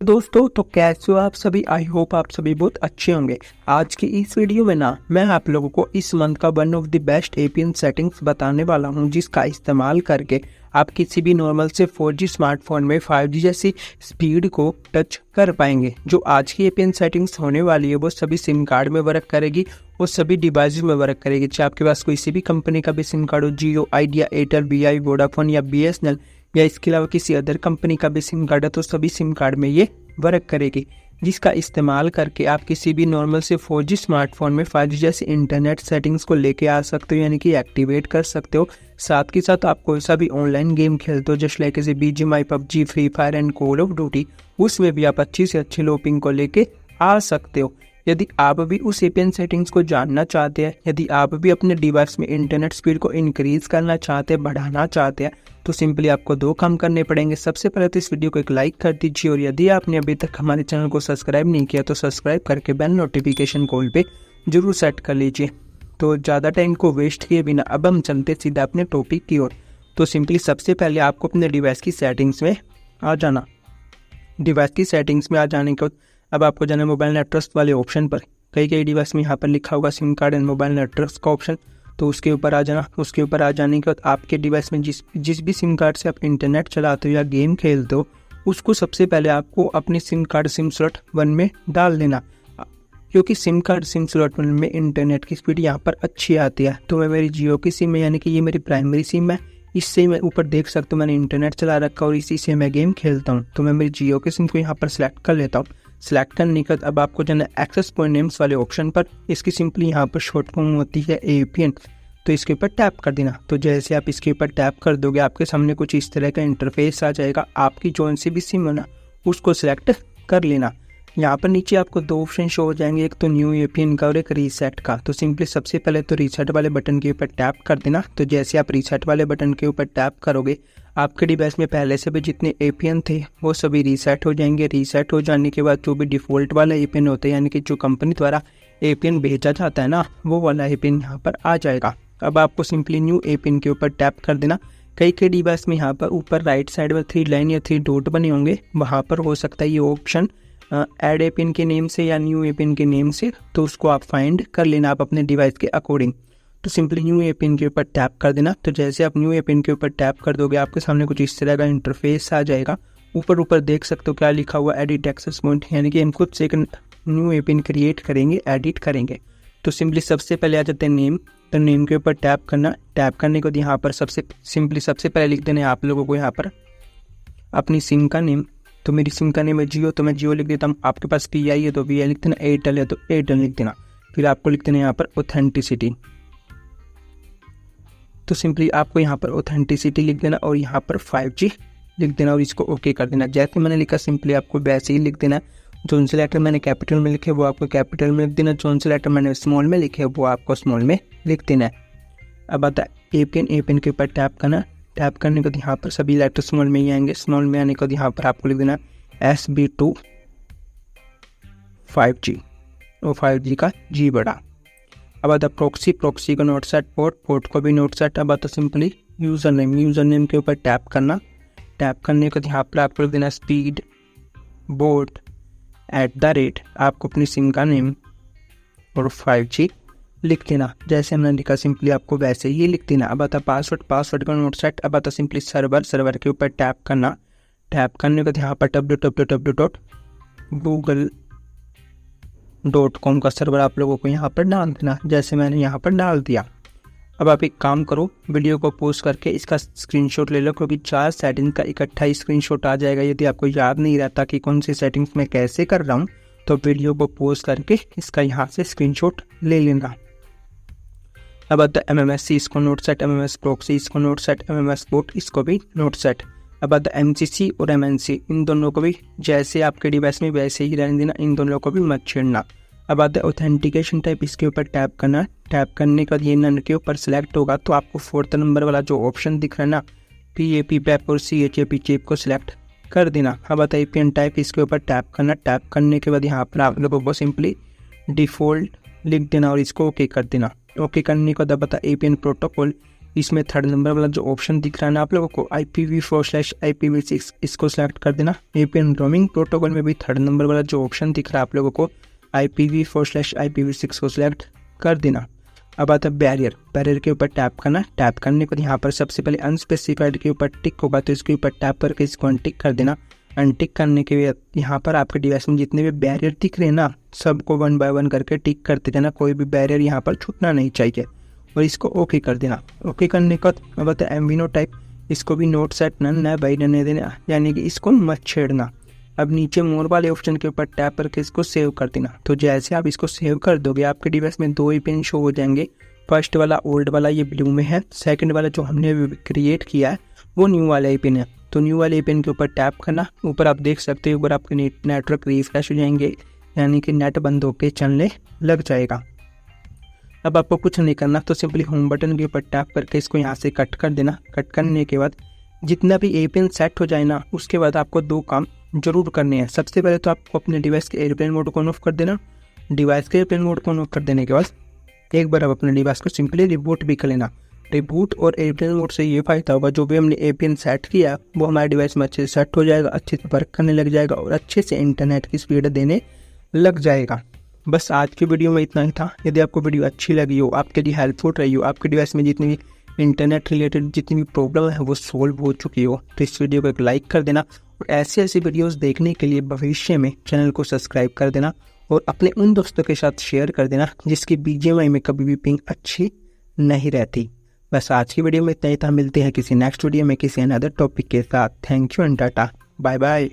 दोस्तों तो कैसे हो आप सभी। आई होप आप सभी बहुत अच्छे होंगे। आज की इस वीडियो में मैं आप लोगों को इस मंथ का one of the best APN settings बताने वाला हूं, जिसका इस्तेमाल करके आप किसी भी नॉर्मल से 4G स्मार्टफोन में 5G जैसी स्पीड को टच कर पाएंगे। जो आज की एपीएन सेटिंग्स होने वाली है वो सभी सिम कार्ड में वर्क करेगी और सभी डिवाइस में वर्क करेगी। चाहे आपके पास कोई भी कंपनी का भी सिम कार्ड हो, जियो, आइडिया, एयरटेल, वीआई, वोडाफोन या बीएसएनएल या इसके अलावा किसी अदर कंपनी का भी सिम कार्ड है, तो सभी सिम कार्ड में ये वर्क करेगी। जिसका इस्तेमाल करके आप किसी भी नॉर्मल से 4G स्मार्टफोन में 5G जैसे इंटरनेट सेटिंग्स को लेके आ सकते हो, यानी कि एक्टिवेट कर सकते हो। साथ के साथ आप कोई सा भी ऑनलाइन गेम खेलते हो, जैसे लाइक जैसे BGMI, PUBG, free fire and call of duty, उसमें भी आप अच्छी से अच्छी लोपिंग को लेके आ सकते हो। यदि आप भी उस एपीएन सेटिंग्स को जानना चाहते हैं, यदि आप भी अपने डिवाइस में इंटरनेट स्पीड को इंक्रीज करना चाहते हैं, बढ़ाना चाहते हैं, तो सिंपली आपको दो काम करने पड़ेंगे। सबसे पहले तो इस वीडियो को एक लाइक कर दीजिए और यदि आपने अभी तक हमारे चैनल को सब्सक्राइब नहीं किया तो सब्सक्राइब करके बेल नोटिफिकेशन कॉल पे जरूर सेट कर लीजिए। तो ज़्यादा टाइम को वेस्ट किए बिना अब हम चलते सीधा अपने टॉपिक की ओर। तो सिंपली सबसे पहले आपको अपने डिवाइस की सेटिंग्स में आ जाना। डिवाइस की सेटिंग्स में आ जाने के बाद अब आपको जाना मोबाइल नेटवर्क वाले ऑप्शन पर। कई डिवाइस में यहाँ पर लिखा होगा SIM card and mobile network का ऑप्शन, तो उसके ऊपर आ जाना। उसके ऊपर आ जाने के बाद आपके डिवाइस में जिस भी सिम कार्ड से आप इंटरनेट चलाते हो या गेम खेलते हो, उसको सबसे पहले आपको अपनी सिम कार्ड सिम स्लॉट 1 में डाल देना, क्योंकि सिम कार्ड सिम स्लॉट 1 में इंटरनेट की स्पीड यहाँ पर अच्छी आती है। तो मैं मेरी जियो की सिम है, यानी कि ये मेरी प्राइमरी सिम है, इससे मैं ऊपर देख सकता हूँ मैंने इंटरनेट चला रखा और इसी से मैं गेम खेलता हूँ। तो मैं मेरी जियो की सिम को यहाँ पर सिलेक्ट कर लेता हूँ। सिलेक्ट करने के बाद अब आपको जाना एक्सेस पॉइंट नेम्स वाले ऑप्शन पर। इसकी सिंपली यहाँ पर शॉर्ट फॉर्म होती है एपीएन, तो इसके ऊपर टैप कर देना। तो जैसे आप इसके ऊपर टैप कर दोगे आपके सामने कुछ इस तरह का इंटरफेस आ जाएगा। आपकी जो सी भी सिम है ना उसको सिलेक्ट कर लेना। यहाँ पर नीचे आपको दो ऑप्शन शो हो जाएंगे, एक तो न्यू एपीएन का और एक रीसेट का। तो सिंपली सबसे पहले तो रीसेट वाले बटन के ऊपर टैप कर देना। तो जैसे आप रीसेट वाले बटन के ऊपर टैप करोगे आपके डिवाइस में पहले से भी जितने एपीएन थे वो सभी रीसेट हो जाएंगे। रीसेट हो जाने के बाद जो भी डिफ़ॉल्ट वाला एपीएन होता है, यानी कि जो कंपनी द्वारा एपीएन भेजा जाता है ना, वो वाला एपीएन यहाँ पर आ जाएगा। अब आपको सिंपली न्यू एपीएन के ऊपर टैप कर देना। कई डिवाइस में यहाँ पर ऊपर राइट साइड में 3 लाइन या 3 डॉट बने होंगे, वहाँ पर हो सकता है ये ऑप्शन ऐड एपीएन के नेम से या न्यू एपीएन के नेम से, तो उसको आप फाइंड कर लेना आप अपने डिवाइस के अकॉर्डिंग। तो सिंपली न्यू एपीएन के ऊपर टैप कर देना। तो जैसे आप न्यू एपीएन के ऊपर टैप कर दोगे आपके सामने कुछ इस तरह का इंटरफेस आ जाएगा। ऊपर देख सकते हो क्या लिखा हुआ, एडिट एक्सेस पॉइंट, यानी कि हम खुद से एक न्यू एपीएन क्रिएट करेंगे, एडिट करेंगे। तो सिंपली सबसे पहले आ जाते हैं नेम। तो नेम के ऊपर टैप करना। टैप करने के बाद यहाँ पर सबसे पहले लिख देना है आप लोगों को यहाँ पर अपनी सिम का नेम। तो मेरी सिम का नेम है जियो, तो मैं जियो लिख देता हूँ। आपके पास वीआई है तो वीआई लिख देना, एयरटेल है तो एयरटेल लिख देना। फिर आपको लिख देना यहाँ पर ऑथेंटिसिटी। तो सिंपली आपको यहाँ पर ऑथेंटिसिटी लिख देना और यहाँ पर 5G लिख देना और इसको ओके कर देना। जैसे मैंने लिखा सिंपली आपको वैसे ही लिख देना। जो से लेटर मैंने कैपिटल में लिखे वो आपको कैपिटल में लिख देना, जो से लेटर मैंने स्मॉल में लिखे वो आपको स्मॉल में लिख देना है। अब आता है एपीएन के ऊपर टैप करना। टैप करने के बाद यहाँ पर सभी लेटर स्मॉल में ही आएंगे। स्मॉल में आने के बाद यहाँ पर आपको लिख देना SB2 5G और 5G का G बड़ा। अब आता प्रॉक्सी का नोट सेट, पोर्ट को भी नोट सेट। अब आता सिंपली यूज़र नेम के ऊपर टैप करना। टैप करने के बाद यहाँ पर आपको लिख देना स्पीड बोट @ आपको अपनी सिम का नेम और 5G लिख देना। जैसे हमने लिखा सिंपली आपको वैसे ही लिख देना। अब आता पासवर्ड का नोट सेट। अब आता सिंपली सर्वर के ऊपर टैप करना। टैप करने के बाद यहाँ पर www.google.com का सर्वर आप लोगों को यहाँ पर डाल देना, जैसे मैंने यहाँ पर डाल दिया। अब आप एक काम करो, वीडियो को पॉज करके इसका स्क्रीनशॉट ले लो, क्योंकि 4 सेटिंग का इकट्ठा स्क्रीनशॉट आ जाएगा। यदि आपको याद नहीं रहता कि कौन सी सेटिंग्स मैं कैसे कर रहा हूँ, तो वीडियो को पॉज करके इसका यहाँ से स्क्रीनशॉट ले लेना। अब आता है MMSC, इसको नोट सेट, MMS प्रॉक्सी इसको नोट सेट, MMS पोर्ट इसको भी नोट सेट। अब आता है MCC और MNC, इन दोनों को भी जैसे आपके डिवाइस में वैसे ही रहने देना, इन दोनों को भी मत छेड़ना। अब आता है ऑथेंटिकेशन टाइप, इसके ऊपर टैप करना। टैप करने के बाद ये नन के ऊपर सेलेक्ट होगा, तो आपको 4th नंबर वाला जो ऑप्शन दिख रहा है ना, PAP और CHAP चेप को सिलेक्ट कर देना। अब आता है एपीएन टाइप, इसके ऊपर टैप करना। टैप करने के बाद यहाँ पर आप लोगों को सिंपली डिफ़ॉल्ट लिख देना और इसको ओके कर देना। ओके करने के बाद अब आता है एपीएन प्रोटोकॉल। इसमें थर्ड नंबर वाला जो ऑप्शन दिख रहा है ना आप लोगों को IPv4/IPv6, इसको सिलेक्ट कर देना। एपीएन रोमिंग प्रोटोकॉल में भी थर्ड नंबर वाला जो ऑप्शन दिख रहा है आप लोगों को IPv4/IPv6 को सिलेक्ट कर देना। अब आता है बैरियर के ऊपर टैप करना। टैप करने के बाद यहाँ पर सबसे पहले अनस्पेसिफाइड के ऊपर टिक होगा तो इसके ऊपर टैप करके इसको अनटिक कर देना। अनटिक करने के बाद यहाँ पर आपके डिवाइस में जितने भी बैरियर दिख रहे हैं ना, सबको 1 बाय 1 करके टिक करते जाना। कोई भी बैरियर यहाँ पर छूटना नहीं चाहिए और इसको ओके कर देना। ओके करने के बाद अब आता है MVNO टाइप, इसको भी नोट सेट नन है बाई रहने देना, यानी कि इसको मत छेड़ना। अब नीचे मोर वाले ऑप्शन के ऊपर टैप करके इसको सेव कर देना। तो जैसे आप इसको सेव कर दोगे आपके डिवाइस में 2 APN शो हो जाएंगे। फर्स्ट वाला ओल्ड वाला ये ब्लू में है, सेकंड वाला जो हमने क्रिएट किया है वो न्यू वाला APN है। तो न्यू वाले APN के ऊपर टैप करना। ऊपर आप देख सकते हो ऊपर आपके नेटवर्क रिफ्रेश हो जाएंगे, यानी कि नेट बंद होकर चलने लग जाएगा। अब आपको कुछ नहीं करना, तो सिंपली होम बटन के ऊपर टैप करके इसको यहाँ से कट कर देना। कट करने के बाद जितना भी APN सेट हो जाए ना, उसके बाद आपको 2 काम जरूर करने हैं। सबसे पहले तो आपको अपने डिवाइस के एयरप्लेन मोड को ऑन ऑफ कर देना। डिवाइस के एयरप्लेन मोड को ऑन ऑफ कर देने के बाद एक बार आप अपने डिवाइस को सिंपली रिबूट भी कर लेना। रिबूट और एयरप्लेन मोड से ये फायदा होगा, जो भी हमने APN सेट किया वो हमारे डिवाइस में अच्छे से सेट हो जाएगा, अच्छे से वर्क करने लग जाएगा और अच्छे से इंटरनेट की स्पीड देने लग जाएगा। बस आज की वीडियो में इतना ही था। यदि आपको वीडियो अच्छी लगी हो, आपके लिए हेल्पफुल रही हो, आपके डिवाइस में जितनी भी इंटरनेट रिलेटेड जितनी भी प्रॉब्लम है वो सोल्व हो चुकी हो, तो इस वीडियो को एक लाइक कर देना और ऐसी वीडियोस देखने के लिए भविष्य में चैनल को सब्सक्राइब कर देना और अपने उन दोस्तों के साथ शेयर कर देना जिसकी BGMI में कभी भी पिंग अच्छी नहीं रहती। बस आज की वीडियो में इतना ही था। मिलते हैं किसी नेक्स्ट वीडियो में किसी अनदर टॉपिक के साथ। Thank you and tata, bye bye.